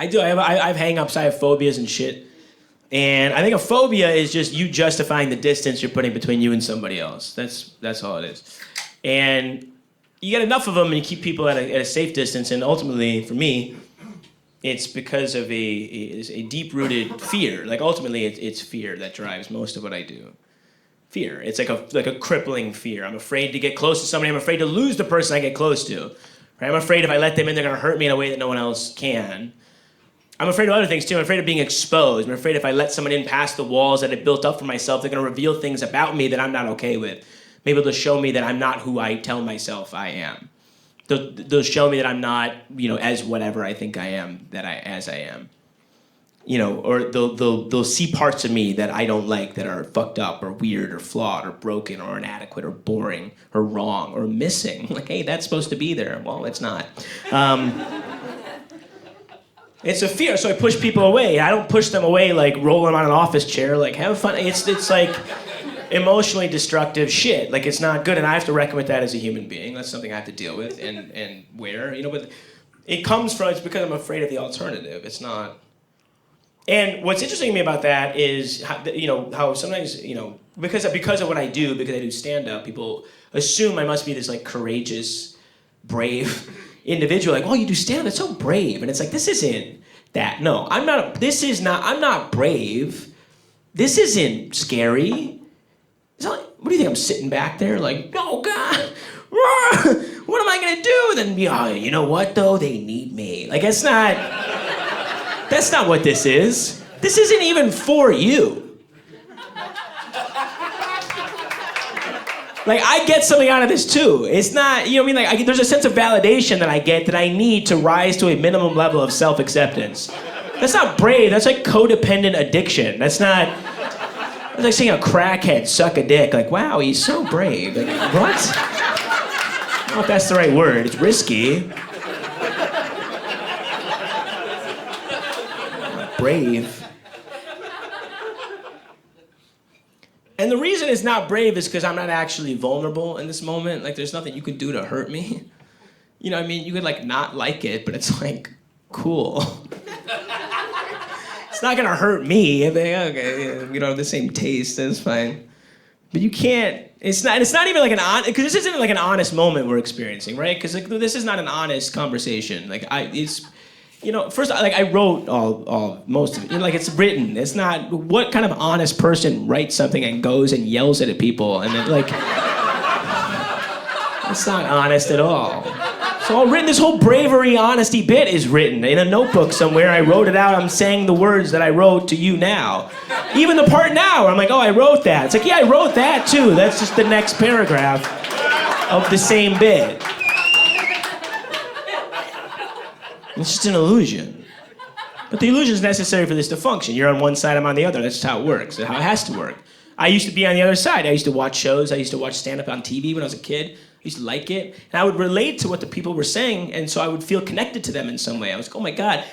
I do. I have hang-ups. I have phobias and shit. And I think a phobia is just you justifying the distance you're putting between you and somebody else. That's all it is. And you get enough of them and you keep people at a safe distance. And ultimately, for me, it's because of a deep-rooted fear. Like, ultimately, it's fear that drives most of what I do. Fear. It's like a crippling fear. I'm afraid to get close to somebody. I'm afraid to lose the person I get close to. Right? I'm afraid if I let them in, they're going to hurt me in a way that no one else can. I'm afraid of other things, too. I'm afraid of being exposed. I'm afraid if I let someone in past the walls that I built up for myself, they're going to reveal things about me that I'm not okay with. Maybe they'll show me that I'm not who I tell myself I am. They'll show me that I'm not, as whatever I think I am, as I am. Or they'll see parts of me that I don't like that are fucked up or weird or flawed or broken or inadequate or boring or wrong or missing. Like, hey, that's supposed to be there. Well, it's not. It's a fear, so I push people away. I don't push them away like roll them on an office chair, like have fun. It's like emotionally destructive shit. Like, it's not good, and I have to reckon with that as a human being. That's something I have to deal with and wear. But it's because I'm afraid of the alternative. It's not. And what's interesting to me about that is how sometimes because of what I do, because I do stand up, people assume I must be this like courageous, brave individual. Like, oh, you do stand up, that's so brave. And it's like, this isn't that. No, I'm not brave. This isn't scary. It's not like, what do you think, I'm sitting back there like, oh God, what am I gonna do? Then you know what though, they need me. Like, that's not what this is. This isn't even for you. Like, I get something out of this too. It's not, there's a sense of validation that I get that I need to rise to a minimum level of self-acceptance. That's not brave, that's like codependent addiction. That's like seeing a crackhead suck a dick. Like, wow, he's so brave. Like, what? I don't know if that's the right word. It's risky. Brave. And the reason it's not brave is because I'm not actually vulnerable in this moment. Like, there's nothing you can do to hurt me. You could like not like it, but it's like, cool. It's not gonna hurt me. Okay, we don't have the same taste, that's fine. But you can't, it's not even like because this isn't like an honest moment we're experiencing, right? Because like, this is not an honest conversation. Like, first, like, I wrote most of it. Like, it's written. It's not, what kind of honest person writes something and goes and yells at people and then, like, it's not honest at all. It's all written. This whole bravery, honesty bit is written in a notebook somewhere. I wrote it out. I'm saying the words that I wrote to you now. Even the part now where I'm like, oh, I wrote that. It's like, yeah, I wrote that too. That's just the next paragraph of the same bit. It's just an illusion. But the illusion is necessary for this to function. You're on one side, I'm on the other. That's just how it works. That's how it has to work. I used to be on the other side. I used to watch shows. I used to watch stand-up on TV when I was a kid. I used to like it. And I would relate to what the people were saying, and so I would feel connected to them in some way. I was like, oh my God,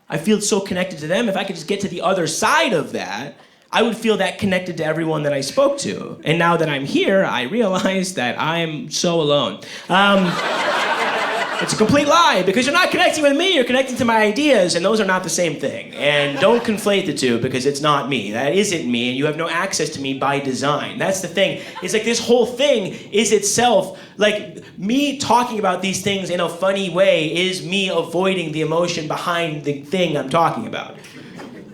I feel so connected to them. If I could just get to the other side of that, I would feel that connected to everyone that I spoke to. And now that I'm here, I realize that I am so alone. It's a complete lie, because you're not connecting with me, you're connecting to my ideas, and those are not the same thing. And don't conflate the two, because it's not me. That isn't me, and you have no access to me by design. That's the thing. It's like this whole thing is itself, like, me talking about these things in a funny way is me avoiding the emotion behind the thing I'm talking about.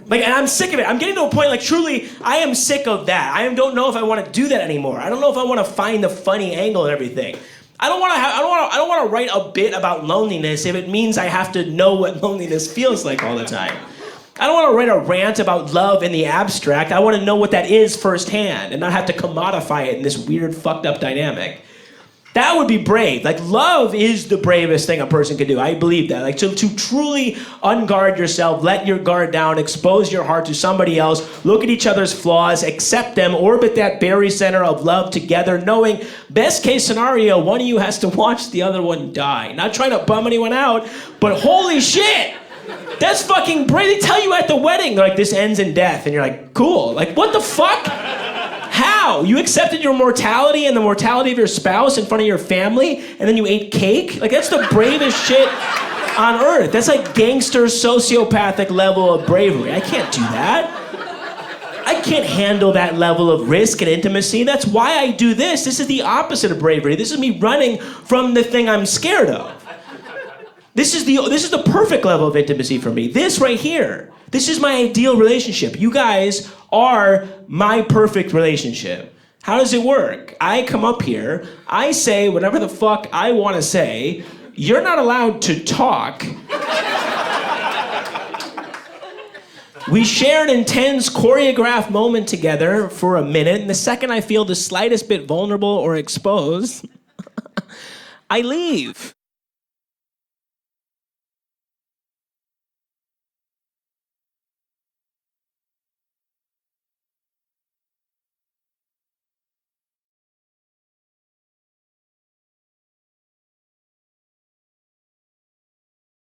Like, and I'm sick of it. I'm getting to a point, like, truly, I am sick of that. I don't know if I want to do that anymore. I don't know if I want to find the funny angle and everything. I don't want to write a bit about loneliness if it means I have to know what loneliness feels like all the time. I don't want to write a rant about love in the abstract. I want to know what that is firsthand and not have to commodify it in this weird, fucked up dynamic. That would be brave. Like, love is the bravest thing a person can do. I believe that. Like, to truly unguard yourself, let your guard down, expose your heart to somebody else, look at each other's flaws, accept them, orbit that berry center of love together, knowing, best case scenario, one of you has to watch the other one die. Not trying to bum anyone out, but holy shit! That's fucking brave. They tell you at the wedding, they're like, this ends in death. And you're like, cool. Like, what the fuck? How? You accepted your mortality and the mortality of your spouse in front of your family, and then you ate cake? Like, that's the bravest shit on earth. That's like gangster, sociopathic level of bravery. I can't do that. I can't handle that level of risk and intimacy. That's why I do this. This is the opposite of bravery. This is me running from the thing I'm scared of. This is the perfect level of intimacy for me. This right here. This is my ideal relationship. You guys are my perfect relationship. How does it work? I come up here, I say whatever the fuck I want to say. You're not allowed to talk. We share an intense choreographed moment together for a minute, and the second I feel the slightest bit vulnerable or exposed, I leave.